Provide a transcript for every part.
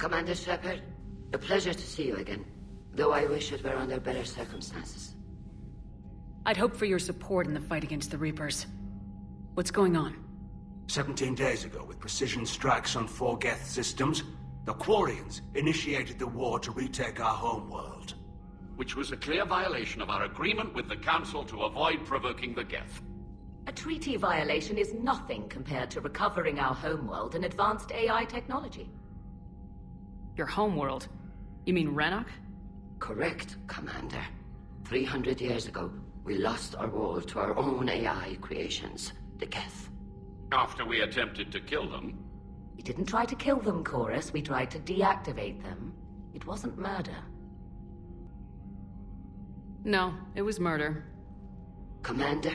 Commander Shepard, a pleasure to see you again, though I wish it were under better circumstances. I'd hoped for your support in the fight against the Reapers. What's going on? 17 days ago, with precision strikes on 4 Geth systems, the Quarians initiated the war to retake our homeworld. Which was a clear violation of our agreement with the Council to avoid provoking the Geth. A treaty violation is nothing compared to recovering our homeworld and advanced AI technology. Your homeworld? You mean Rannok? Correct, Commander. 300 years ago, we lost our world to our own AI creations, the Geth. After we attempted to kill them. We didn't try to kill them, Chorus. We tried to deactivate them. It wasn't murder. No, it was murder. Commander,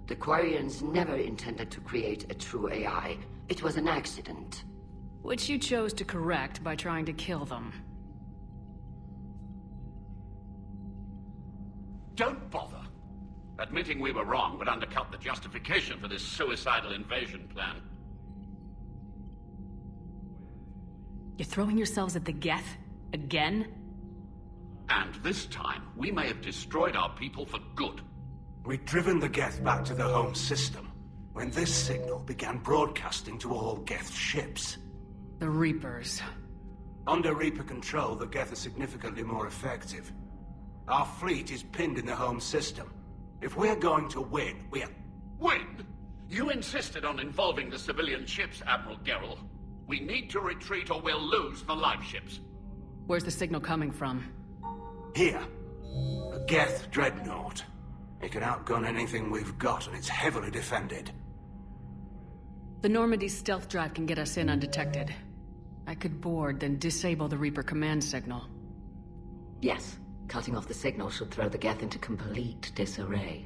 the Quarians never intended to create a true AI. It was an accident. Which you chose to correct by trying to kill them. Don't bother. Admitting we were wrong would undercut the justification for this suicidal invasion plan. You're throwing yourselves at the Geth? Again? And this time, we may have destroyed our people for good. We'd driven the Geth back to the home system, when this signal began broadcasting to all Geth ships. The Reapers. Under Reaper control, the Geth are significantly more effective. Our fleet is pinned in the home system. If we're going to win, Win? You insisted on involving the civilian ships, Admiral Gerrel. We need to retreat or we'll lose the live ships. Where's the signal coming from? Here. A Geth dreadnought. It can outgun anything we've got, and it's heavily defended. The Normandy's stealth drive can get us in undetected. I could board, then disable the Reaper command signal. Yes, cutting off the signal should throw the Geth into complete disarray.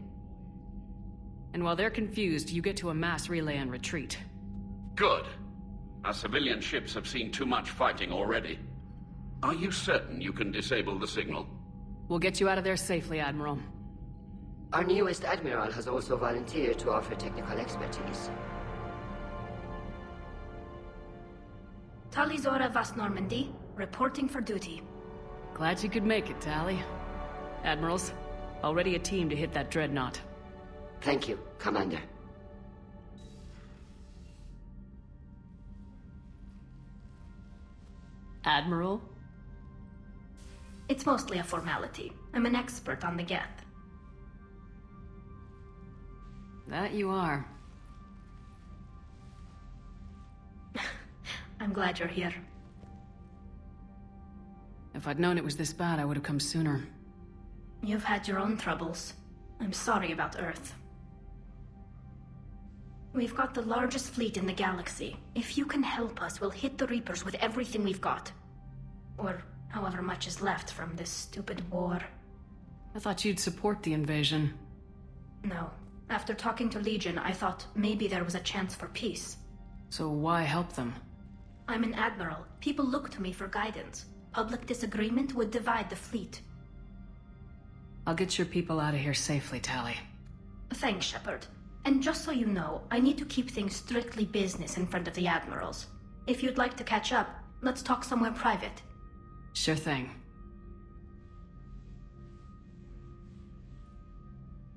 And while they're confused, you get to a mass relay and retreat. Good. Our civilian ships have seen too much fighting already. Are you certain you can disable the signal? We'll get you out of there safely, Admiral. Our newest Admiral has also volunteered to offer technical expertise. Talizora Vast Normandy, reporting for duty. Glad you could make it, Tally. Admirals, already a team to hit that dreadnought. Thank you, Commander. Admiral? It's mostly a formality. I'm an expert on the Geth. That you are. I'm glad you're here. If I'd known it was this bad, I would have come sooner. You've had your own troubles. I'm sorry about Earth. We've got the largest fleet in the galaxy. If you can help us, we'll hit the Reapers with everything we've got. Or however much is left from this stupid war. I thought you'd support the invasion. No. After talking to Legion, I thought maybe there was a chance for peace. So why help them? I'm an admiral. People look to me for guidance. Public disagreement would divide the fleet. I'll get your people out of here safely, Tally. Thanks, Shepard. And just so you know, I need to keep things strictly business in front of the admirals. If you'd like to catch up, let's talk somewhere private. Sure thing.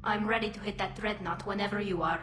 I'm ready to hit that dreadnought whenever you are.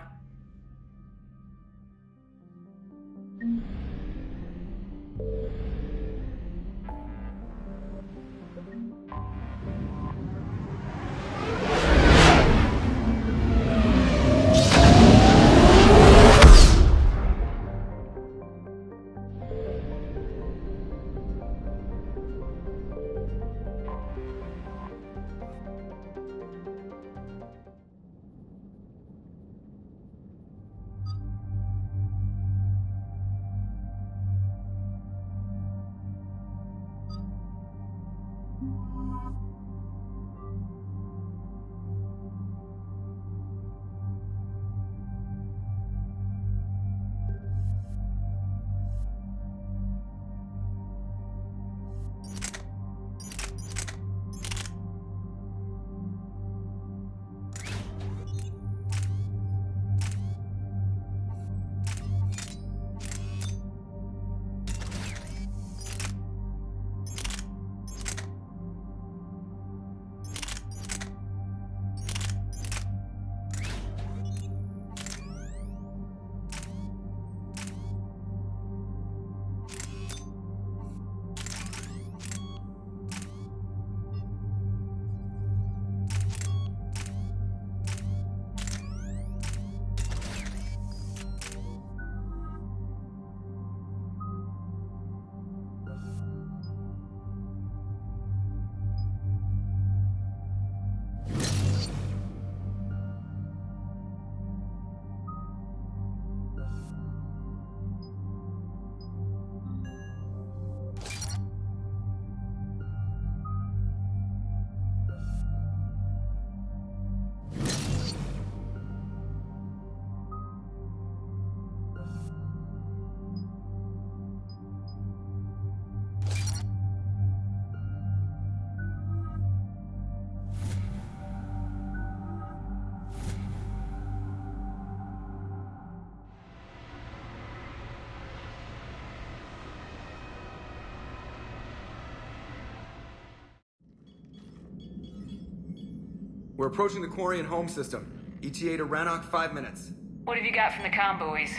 We're approaching the quarry and home system. ETA to Rannok, 5 minutes. What have you got from the comm buoys?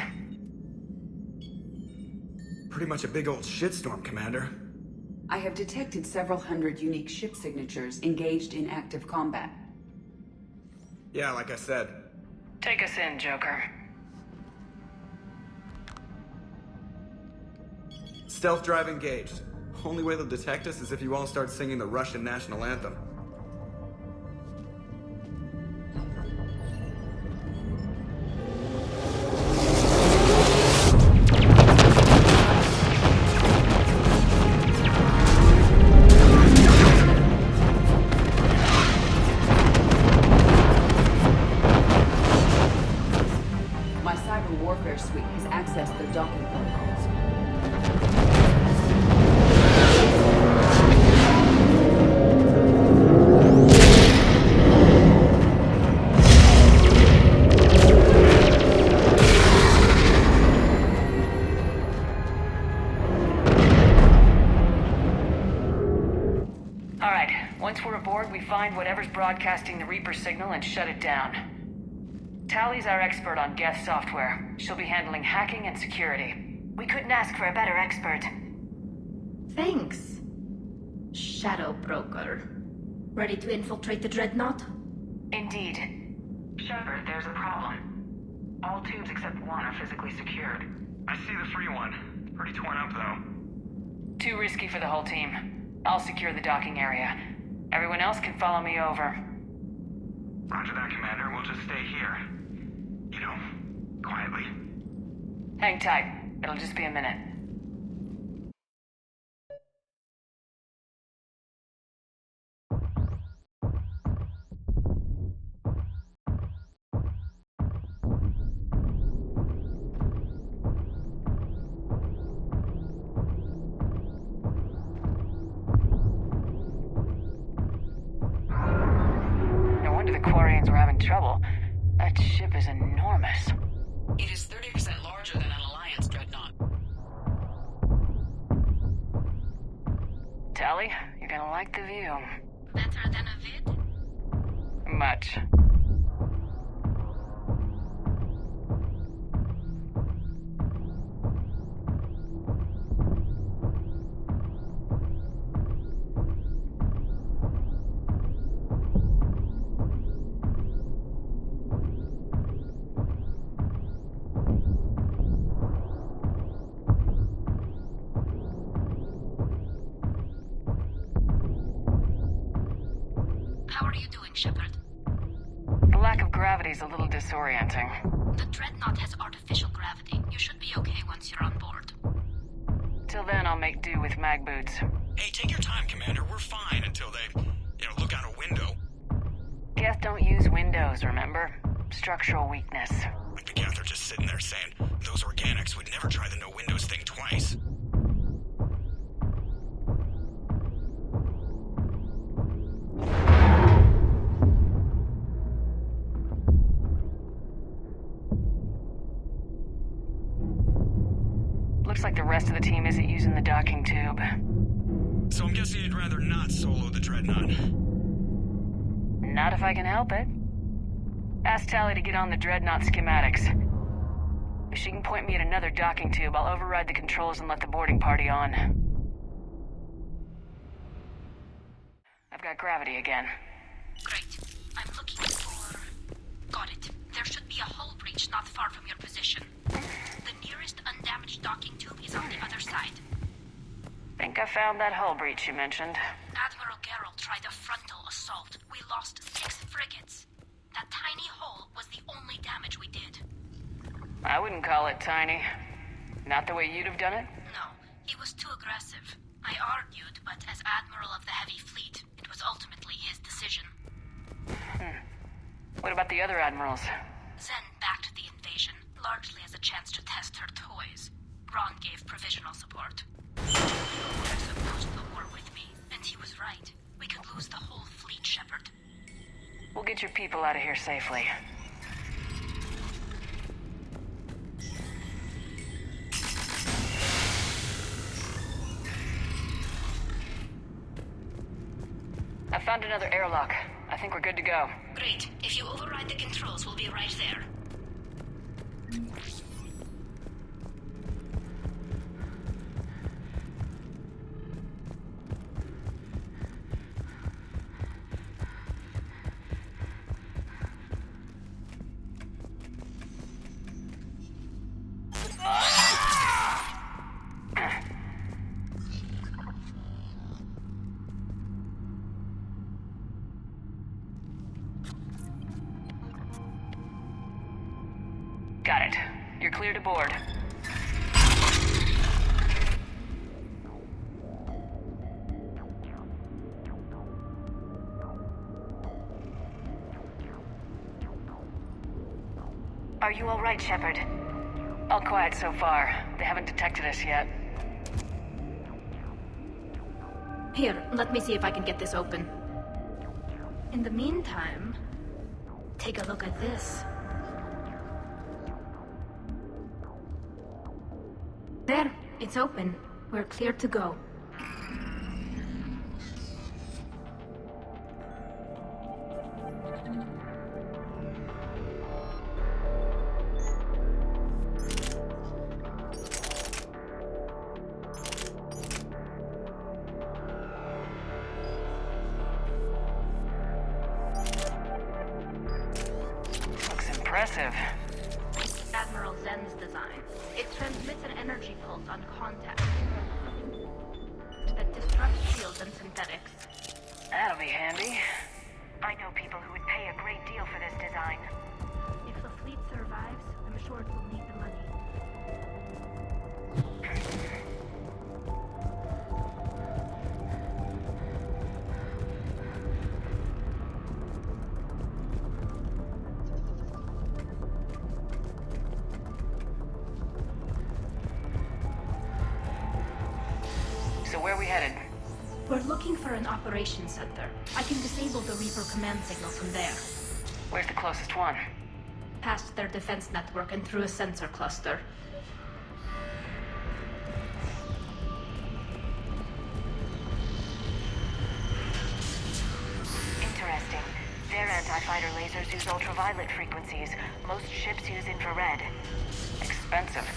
Pretty much a big old shitstorm, Commander. I have detected several hundred unique ship signatures engaged in active combat. Yeah, like I said. Take us in, Joker. Stealth drive engaged. Only way they'll detect us is if you all start singing the Russian national anthem. My cyber warfare suite has accessed their docking protocols. Alright, once we're aboard, we find whatever's broadcasting the Reaper signal and shut it down. Tally's our expert on Geth software. She'll be handling hacking and security. We couldn't ask for a better expert. Thanks. Shadow Broker. Ready to infiltrate the Dreadnought? Indeed. Shepard, there's a problem. All tubes except one are physically secured. I see the free one. Pretty torn up, though. Too risky for the whole team. I'll secure the docking area. Everyone else can follow me over. Roger that, Commander. We'll just stay here. You know, quietly. Hang tight. It'll just be a minute. No wonder the Quarians were having trouble. That ship is enormous. It is 30% larger than an Alliance dreadnought. Tally, you're gonna like the view. Better than a vid? Much. How are you doing, Shepard? The lack of gravity is a little disorienting. The Dreadnought has artificial gravity. You should be okay once you're on board. Till then, I'll make do with mag boots. Hey, take your time, Commander. We're fine until they, look out a window. Geth don't use windows, remember? Structural weakness. Like the Geth are just sitting there saying, those organics would never try the no windows thing twice. Looks like the rest of the team isn't using the docking tube. So I'm guessing you'd rather not solo the Dreadnought. Not if I can help it. Ask Tally to get on the Dreadnought schematics. If she can point me at another docking tube, I'll override the controls and let the boarding party on. I've got gravity again. Great. I'm looking for... Got it. There should be a hull breach not far from your position. The nearest undamaged docking tube is on the other side. Think I found that hull breach you mentioned. Admiral Geralt tried a frontal assault. We lost 6 frigates. That tiny hole was the only damage we did. I wouldn't call it tiny. Not the way you'd have done it? No, he was too aggressive. I argued, but as Admiral of the Heavy Fleet, it was ultimately his decision. What about the other admirals? Zen backed the invasion, largely as a chance to test her toys. Ron gave provisional support. They're supposed to war with me, and he was right. We could lose the whole fleet, Shepard. We'll get your people out of here safely. I found another airlock. I think we're good to go. Great. If you override the controls, we'll be right there. Got it. You're clear to board. Are you all right, Shepard? All quiet so far. They haven't detected us yet. Here, let me see if I can get this open. In the meantime, take a look at this. There, it's open. We're clear to go. Looks impressive. Admiral Zen's design. It transmits an energy pulse on contact that disrupts shields and synthetics. That'll be handy. I know people who would pay a great deal for this design. If the fleet survives, I'm sure it will need the money. So where are we headed? We're looking for an operations center. I can disable the Reaper command signal from there. Where's the closest one? Past their defense network and through a sensor cluster. Interesting. Their anti-fighter lasers use ultraviolet frequencies. Most ships use infrared. Expensive.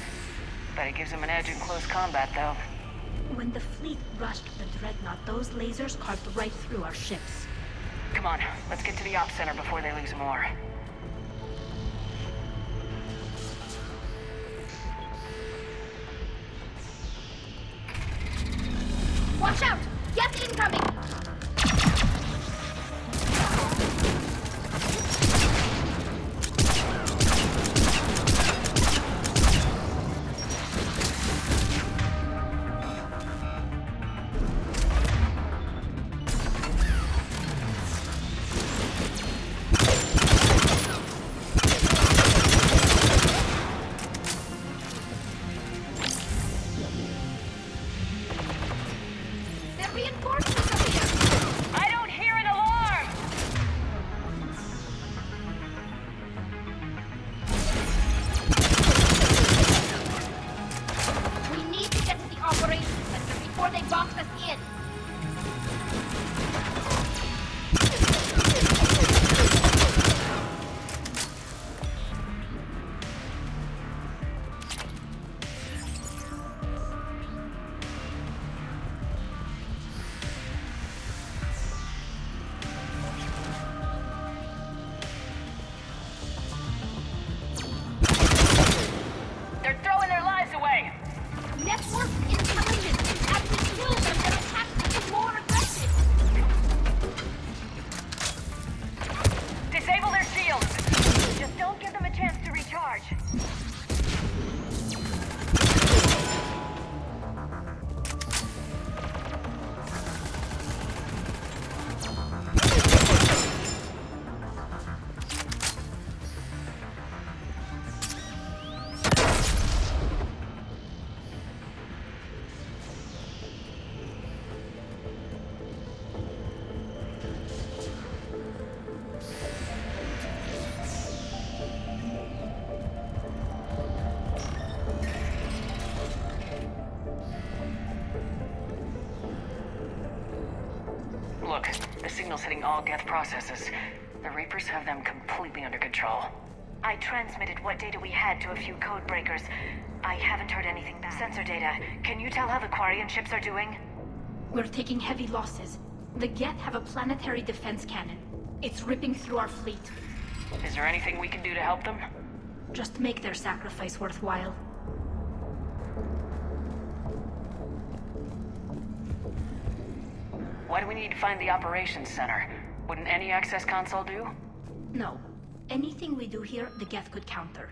Bet it gives them an edge in close combat, though. When the fleet rushed the Dreadnought, those lasers carved right through our ships. Come on, let's get to the ops center before they lose more. Watch out! Get incoming! They're reinforcements up here! I don't hear an alarm! We need to get to the operations center before they box us in. They're throwing their lives away! Network intelligence! As we kill them, their attacks become more aggressive! Disable their shields! Just don't give them a chance to recharge. Look, the signal's hitting all Geth processes. The Reapers have them completely under control. I transmitted what data we had to a few code breakers. I haven't heard anything back. Sensor data. Can you tell how the Quarian ships are doing? We're taking heavy losses. The Geth have a planetary defense cannon. It's ripping through our fleet. Is there anything we can do to help them? Just make their sacrifice worthwhile. Why do we need to find the operations center? Wouldn't any access console do? No. Anything we do here, the Geth could counter.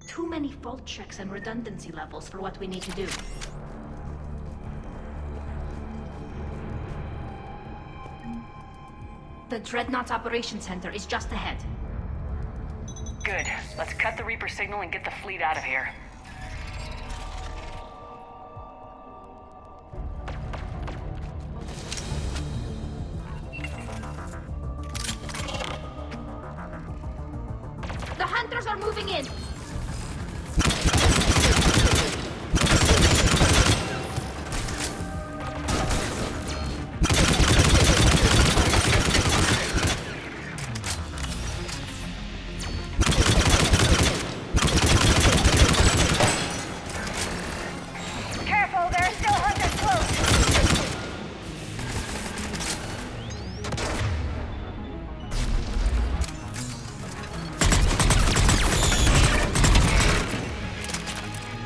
Too many fault checks and redundancy levels for what we need to do. The Dreadnought's Operations Center is just ahead. Good. Let's cut the Reaper signal and get the fleet out of here. The Hunters are moving in! Careful, there are still hunters close!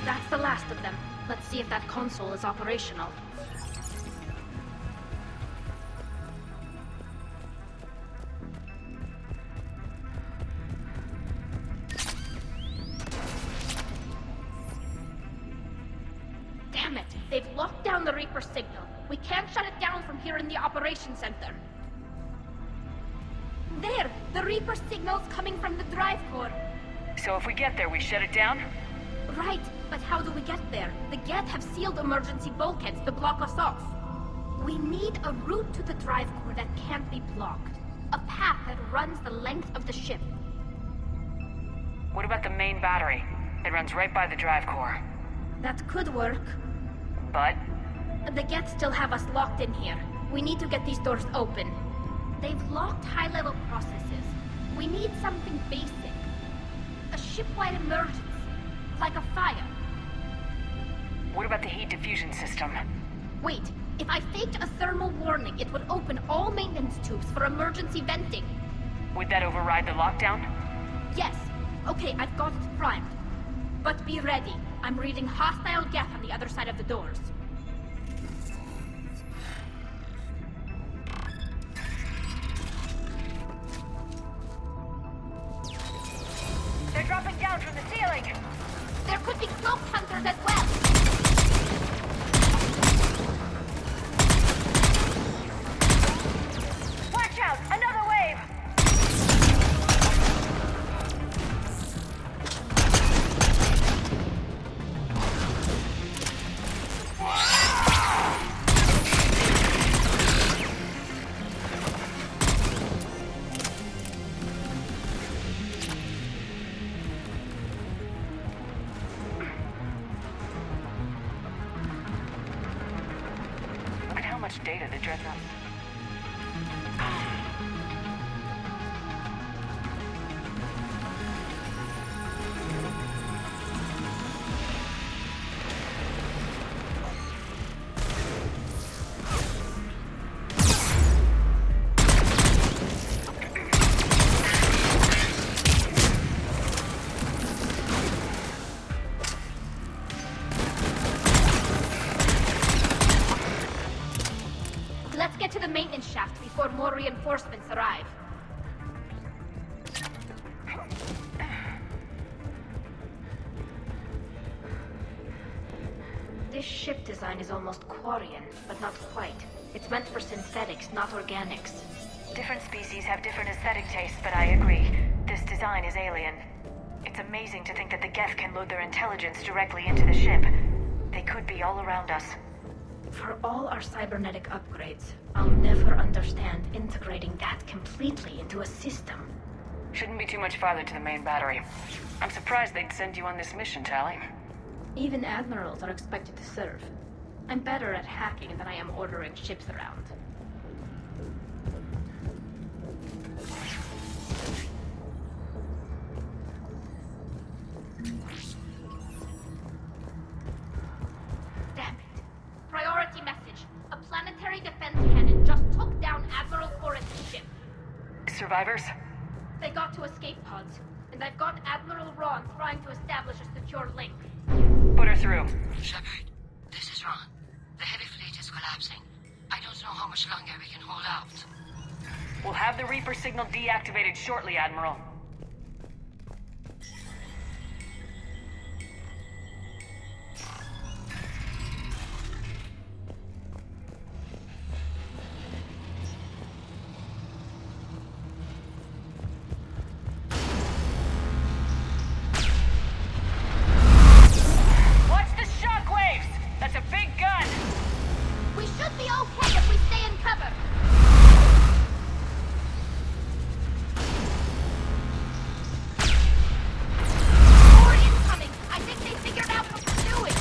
That's the last of them. Let's see if that console is operational. Damn it! They've locked down the Reaper signal. We can't shut it down from here in the Operations Center. There! The Reaper signal's coming from the drive core. So if we get there, we shut it down? Right, but how do we get there? The Geth have sealed emergency bulkheads to block us off. We need a route to the drive core that can't be blocked. A path that runs the length of the ship. What about the main battery? It runs right by the drive core. That could work. But The Geth still have us locked in here. We need to get these doors open. They've locked high-level processes. We need something basic. A ship-wide emergency. Like a fire. what about the heat diffusion system? Wait, if I faked a thermal warning, it would open all maintenance tubes for emergency venting. Would that override the lockdown? Yes. Okay, I've got it primed. But be ready. I'm reading hostile Geth on the other side of the doors. They're dropping down from the ceiling! There could be cloaked hunters as well. Watch out! Another wave! Look at how much data the Dreadnought. Let's get to the maintenance shaft before more reinforcements arrive. This ship design is almost Quarian, but not quite. It's meant for synthetics, not organics. Different species have different aesthetic tastes, but I agree. This design is alien. It's amazing to think that the Geth can load their intelligence directly into the ship. They could be all around us. For all our cybernetic upgrades, I'll never understand integrating that completely into a system. Shouldn't be too much farther to the main battery. I'm surprised they'd send you on this mission, Tally. Even admirals are expected to serve. I'm better at hacking than I am ordering ships around. survivors? They got to escape pods, and I've got Admiral Ron trying to establish a secure link. Put her through. Shepard, this is Ron. The heavy fleet is collapsing. I don't know how much longer we can hold out. We'll have the Reaper signal deactivated shortly, Admiral. Watch the shockwaves! That's a big gun! We should be okay if we stay in cover. More incoming! I think they figured out what we're doing.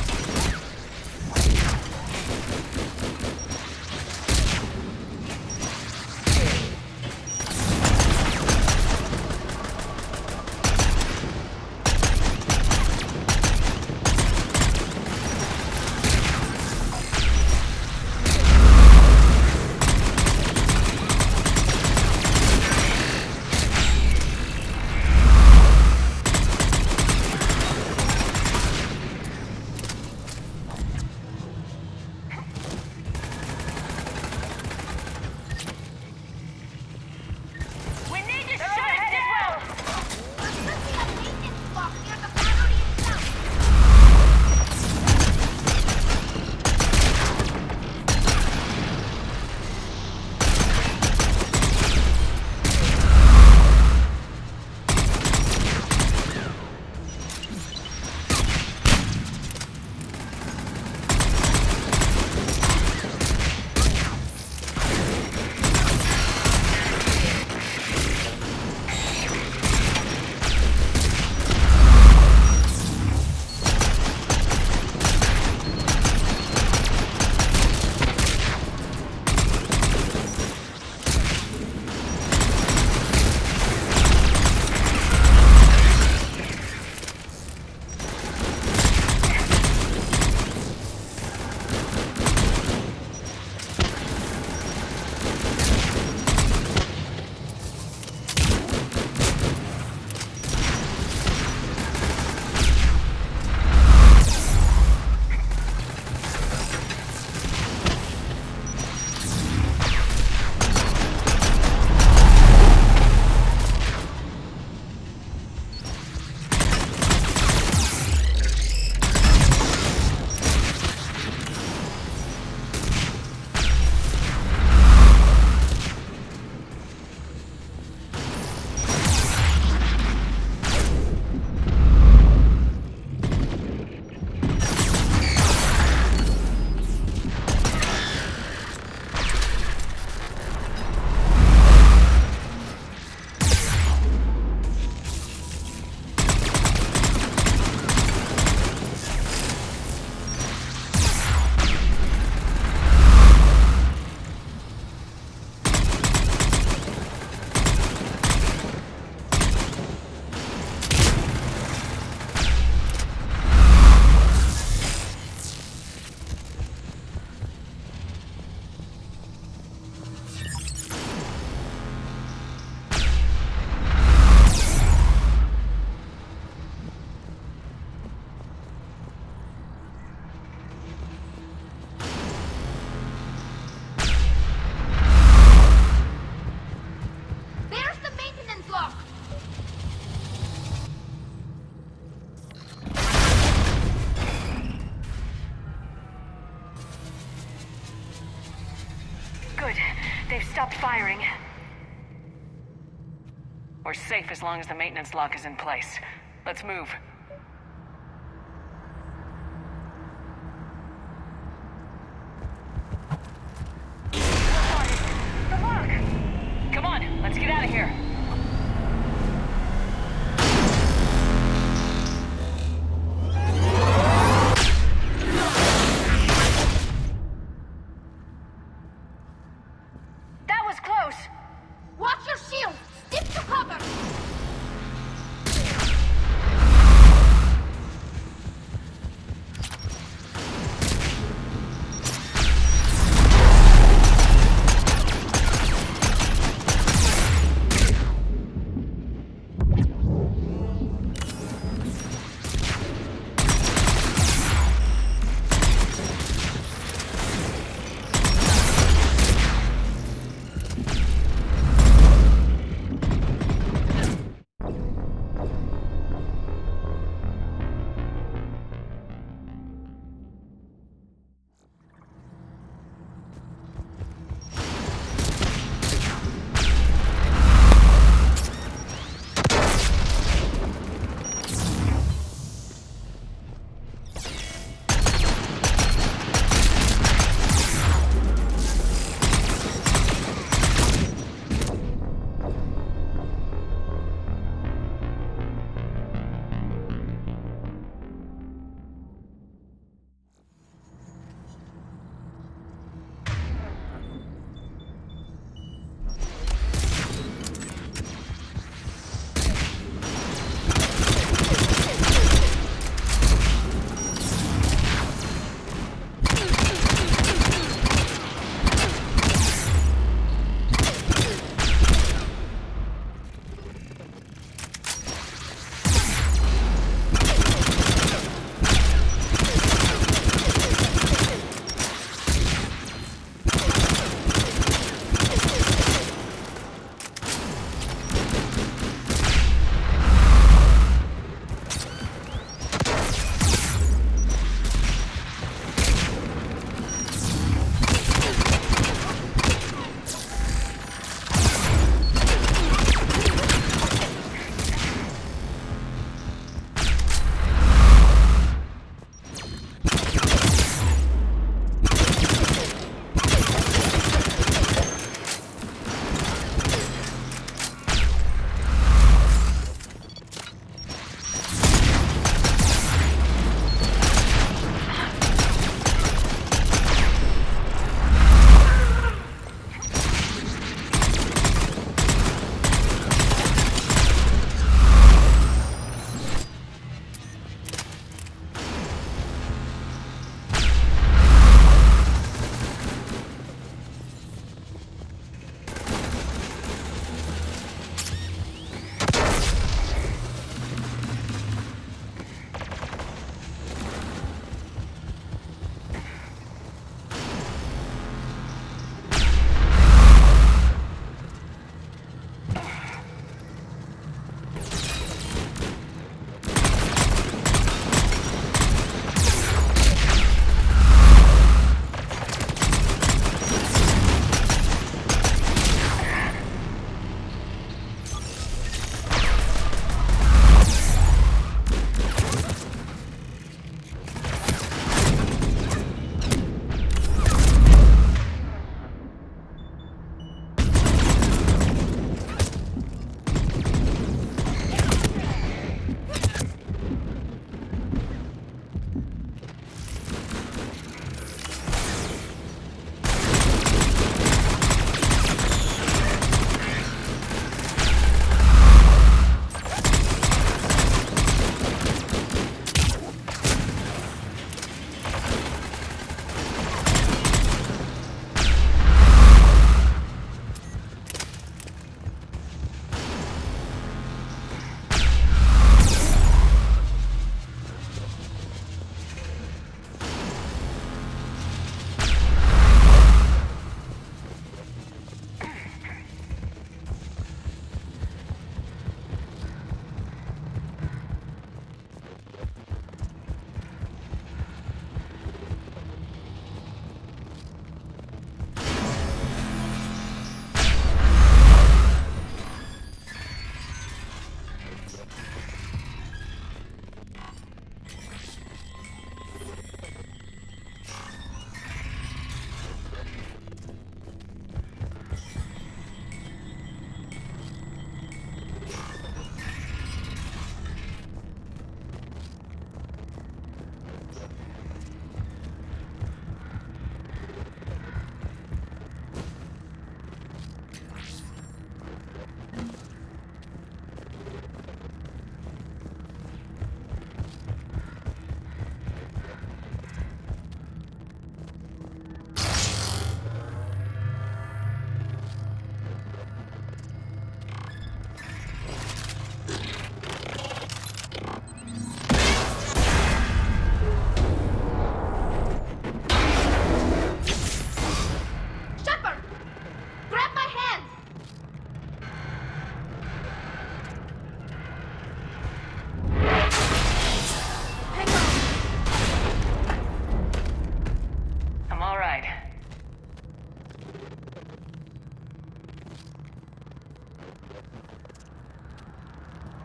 We need to shut it down! There should be a maintenance block near the battery itself. There's the maintenance lock. Good. They've stopped firing. We're safe as long as the maintenance lock is in place. Let's move. The lock! Come on, let's get out of here. That was close. Watch your shield. Stick to cover.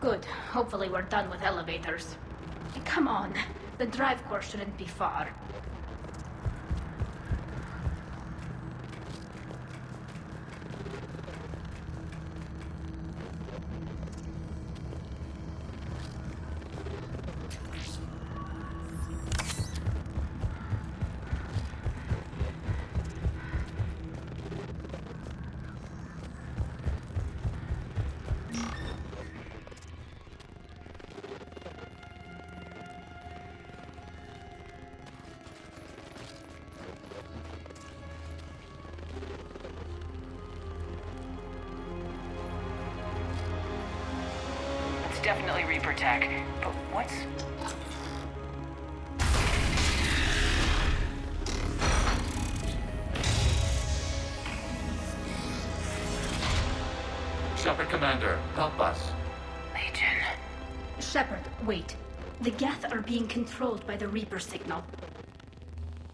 Good. Hopefully we're done with elevators. Come on. The drive core shouldn't be far. Definitely Reaper tech, but what's... Shepard Commander, help us. Legion. Shepard, wait. The Geth are being controlled by the Reaper signal.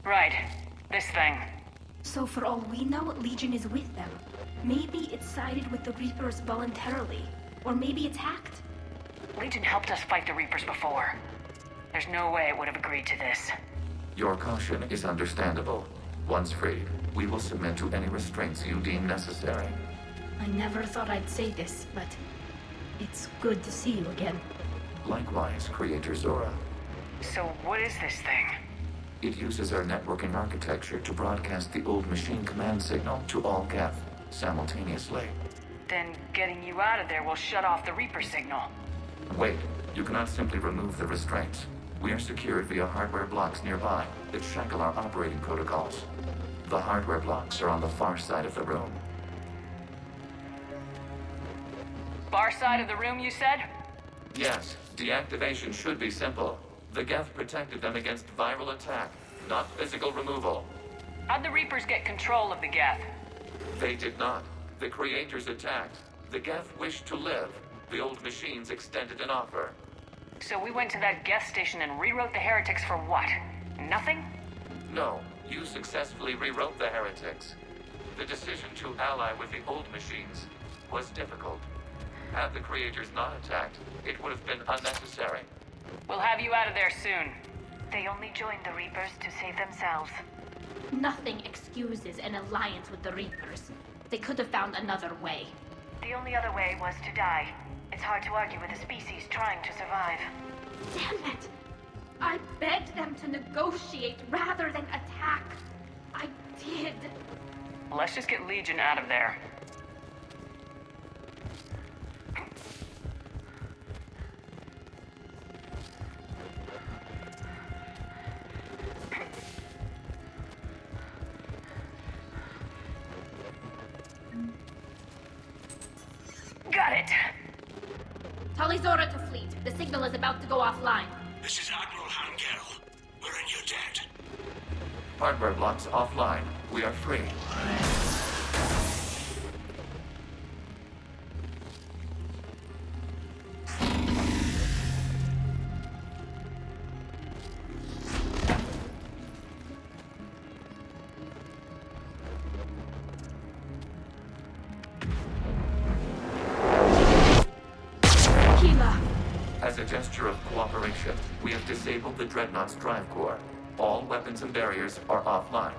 Right. This thing. So for all we know, Legion is with them. Maybe it sided with the Reapers voluntarily. Or maybe it's hacked. Legion helped us fight the Reapers before. There's no way it would have agreed to this. Your caution is understandable. Once freed, we will submit to any restraints you deem necessary. I never thought I'd say this, but it's good to see you again. Likewise, Creator Zora. So what is this thing? It uses our networking architecture to broadcast the old machine command signal to all Geth simultaneously. Then getting you out of there will shut off the Reaper signal. Wait, you cannot simply remove the restraints. We are secured via hardware blocks nearby that shackle our operating protocols. The hardware blocks are on the far side of the room. Far side of the room, you said? Yes, deactivation should be simple. The Geth protected them against viral attack, not physical removal. How'd the Reapers get control of the Geth? They did not. The Creators attacked. The Geth wished to live. The old machines extended an offer. So we went to that Geth station and rewrote the heretics for what? Nothing? No, you successfully rewrote the heretics. The decision to ally with the old machines was difficult. Had the Creators not attacked, it would have been unnecessary. We'll have you out of there soon. They only joined the Reapers to save themselves. Nothing excuses an alliance with the Reapers. They could have found another way. The only other way was to die. It's hard to argue with a species trying to survive. Damn it! I begged them to negotiate rather than attack. I did. Let's just get Legion out of there. Got it! Tali Zora to fleet. The signal is about to go offline. This is Admiral Hangel. We're in your debt. Hardware blocks offline. We are free. As a gesture of cooperation, we have disabled the Dreadnought's drive core. All weapons and barriers are offline.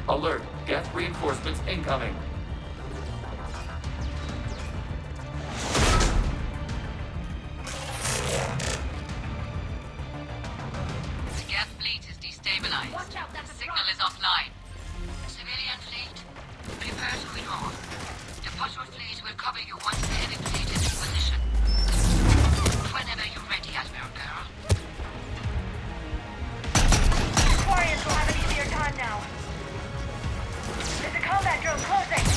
Alert! Geth reinforcements incoming! The Geth fleet is destabilized. Watch out, that's The a signal is offline. Civilian fleet, prepare to withdraw. The patrol fleet will cover you once the heavy fleet is in position. Whenever you're ready, Admiral Girl. Warriors will have an easier time now. There's a combat drone closing.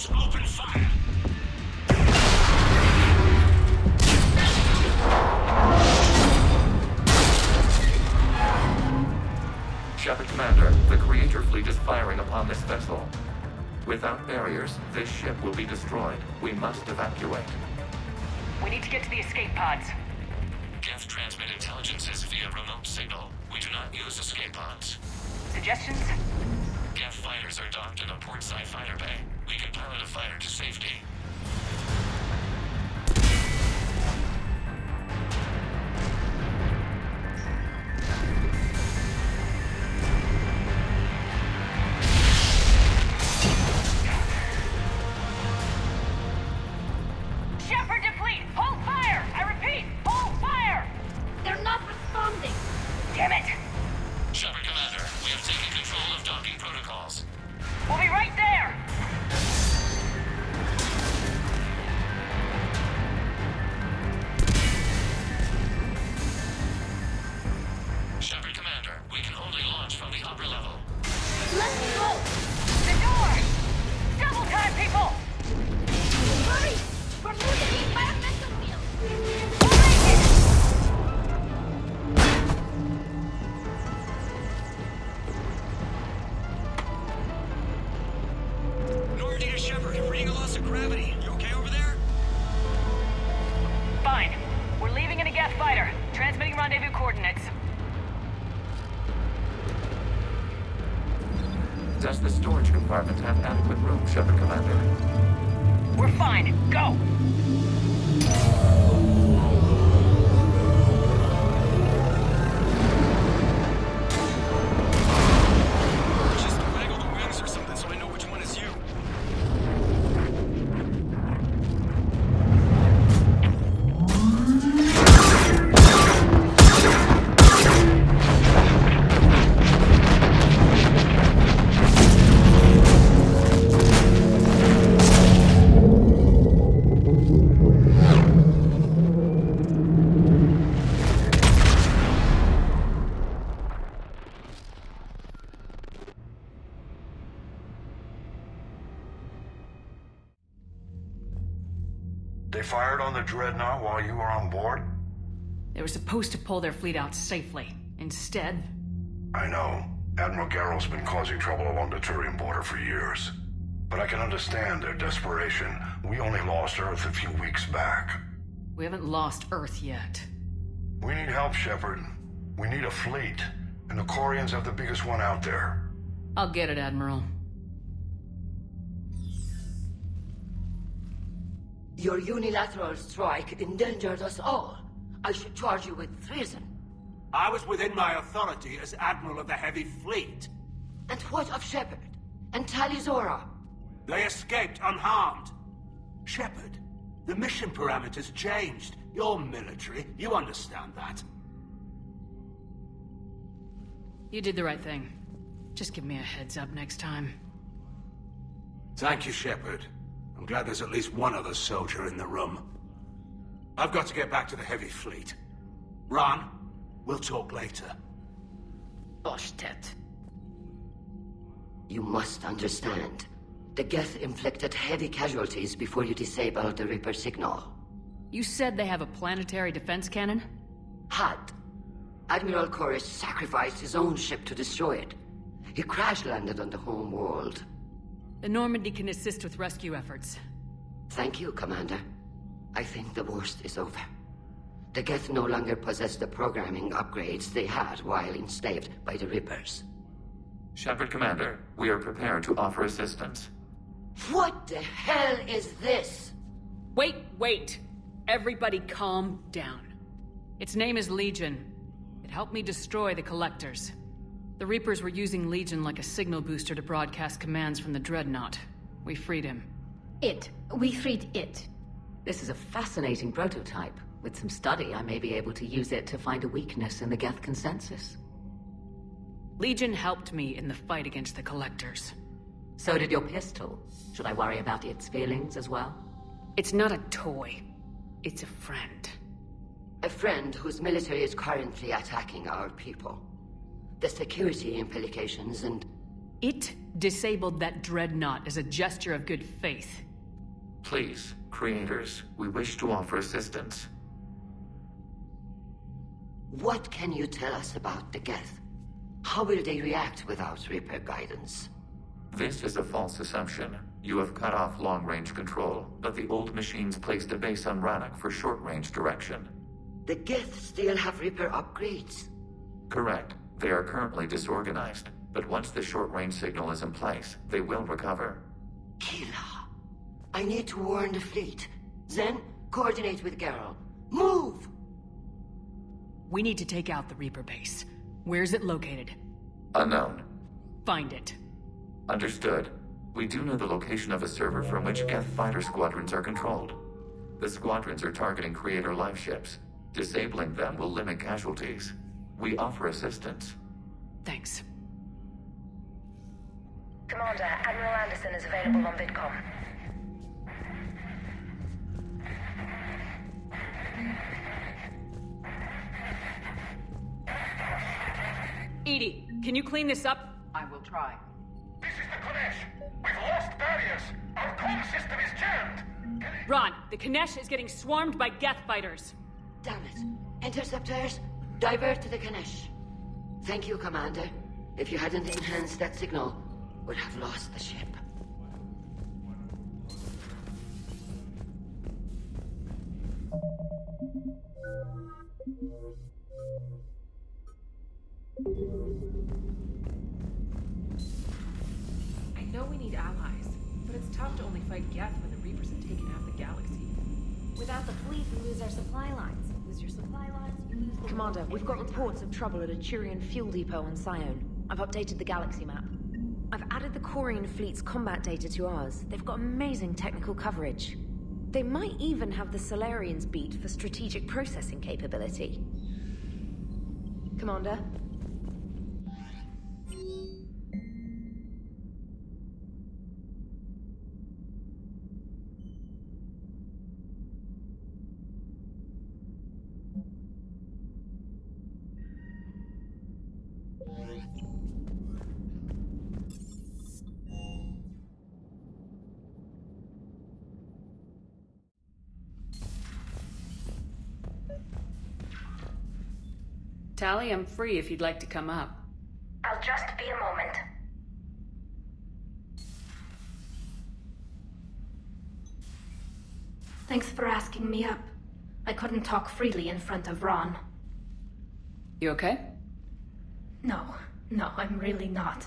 Ships, open fire! Shepard Commander, the Creator fleet is firing upon this vessel. Without barriers, this ship will be destroyed. We must evacuate. We need to get to the escape pods. Geth transmit intelligences via remote signal. We do not use escape pods. Suggestions? Geth fighters are docked in a portside fighter bay. We can pilot a fighter to safety. Shepard to fleet! Hold fire! I repeat, hold fire! They're not responding. Damn it! Shepard Commander, we have taken control of docking protocols. We'll be right there! Shepard Commander, we can only launch from the upper level. Let's go. The door! Double time, people! Hurry! We're losing the environmental field. We'll make it! Normandy to Shepard, reading a loss of gravity. You okay over there? Fine. We're leaving in a Geth fighter. Transmitting rendezvous coordinates. Does the storage compartment have adequate room, Shepard Commander? We're fine. Go! Just waggle the wings or something so I know which one is you. They fired on the Dreadnought while you were on board? They were supposed to pull their fleet out safely. Instead... I know. Admiral Garrow's been causing trouble along the Turian border for years. But I can understand their desperation. We only lost Earth a few weeks back. we haven't lost Earth yet. We need help, Shepard. We need a fleet. And the Corians have the biggest one out there. I'll get it, Admiral. Your unilateral strike endangered us all. I should charge you with treason. I was within my authority as Admiral of the Heavy Fleet. And what of Shepard? And Talizora? They escaped unharmed. Shepard, the mission parameters changed. You're military. You understand that. You did the right thing. Just give me a heads up next time. Thank you, Shepard. I'm glad there's at least one other soldier in the room. I've got to get back to the Heavy Fleet. Ron, we'll talk later. Oshtet. You must understand. The Geth inflicted heavy casualties before you disabled the Reaper signal. You said they have a planetary defense cannon? Had. Admiral Koris sacrificed his own ship to destroy it. He crash-landed on the home world. The Normandy can assist with rescue efforts. Thank you, Commander. I think the worst is over. The Geth no longer possess the programming upgrades they had while enslaved by the Reapers. Shepard Commander, we are prepared to offer assistance. What the hell is this? Wait! Everybody calm down. Its name is Legion. It helped me destroy the Collectors. The Reapers were using Legion like a signal booster to broadcast commands from the Dreadnought. We freed him. We freed it. This is a fascinating prototype. With some study, I may be able to use it to find a weakness in the Geth consensus. Legion helped me in the fight against the Collectors. So did your pistol. Should I worry about its feelings as well? It's not a toy. It's a friend. A friend whose military is currently attacking our people. The security implications and It disabled that dreadnought as a gesture of good faith. Please, creators, we wish to offer assistance. What can you tell us about the Geth? How will they react without Reaper guidance? This is a false assumption. You have cut off long-range control, but the old machines placed a base on Rannok for short-range direction. The Geth still have Reaper upgrades? Correct. They are currently disorganized, but once the short-range signal is in place, they will recover. Kila, I need to warn the fleet. Zen, coordinate with Geralt. Move! We need to take out the Reaper base. Where's it located? Unknown. Find it. Understood. We do know the location of a server from which Geth fighter squadrons are controlled. The squadrons are targeting creator live ships. Disabling them will limit casualties. We offer assistance. Thanks. Commander, Admiral Anderson is available on VidCom. Edie, can you clean this up? I will try. This is the Konesh. We've lost barriers. Our comm system is jammed. Ron, the Kanesh is getting swarmed by Geth fighters. Damn it. Interceptors, divert to the Ganesh. Thank you, Commander. If you hadn't enhanced that signal, would have lost the ship. I know we need allies, but it's tough to only fight Geth when the Reapers have taken half the galaxy. Without the fleet, we lose our supply lines. Lose your supply lines, you lose the... Commander, we've got reports of trouble at a Turian fuel depot on Sion. I've updated the galaxy map. I've added the Corian fleet's combat data to ours. They've got amazing technical coverage. They might even have the Solarians beat for strategic processing capability. Commander? Tally, I'm free if you'd like to come up. I'll just be a moment. Thanks for asking me up. I couldn't talk freely in front of Ron. You okay? No, I'm really not.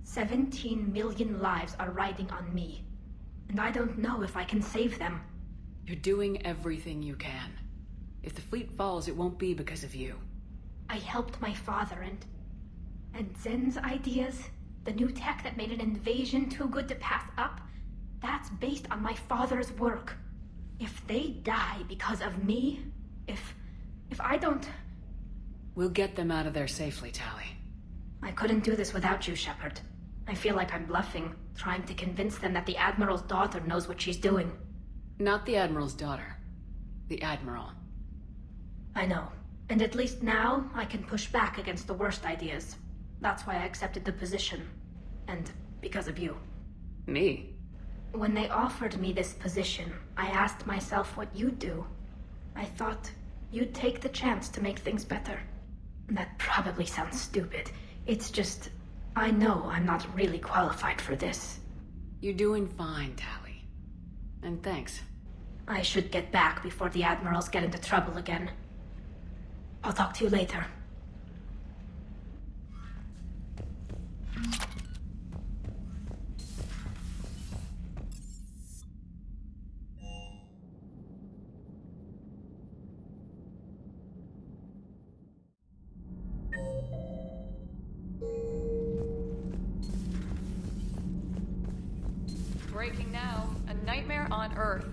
17 million lives are riding on me. And I don't know if I can save them. You're doing everything you can. If the fleet falls, it won't be because of you. I helped my father and Zen's ideas, the new tech that made an invasion too good to pass up, that's based on my father's work. If they die because of me, if I don't... We'll get them out of there safely, Tally. I couldn't do this without you, Shepard. I feel like I'm bluffing, trying to convince them that the Admiral's daughter knows what she's doing. Not the Admiral's daughter. The Admiral. I know. And at least now, I can push back against the worst ideas. That's why I accepted the position. And because of you. Me? When they offered me this position, I asked myself what you'd do. I thought you'd take the chance to make things better. That probably sounds stupid. It's just, I know I'm not really qualified for this. You're doing fine, Tally. And thanks. I should get back before the Admirals get into trouble again. I'll talk to you later. Breaking now, a nightmare on Earth.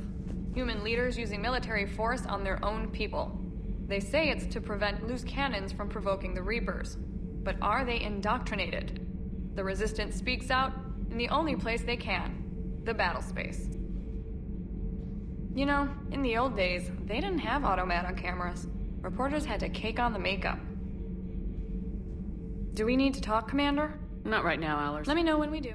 Human leaders using military force on their own people. They say it's to prevent loose cannons from provoking the Reapers. But are they indoctrinated? The Resistance speaks out in the only place they can, the battle space. You know, in the old days, they didn't have automata cameras. Reporters had to cake on the makeup. Do we need to talk, Commander? Not right now, Allers. Let me know when we do.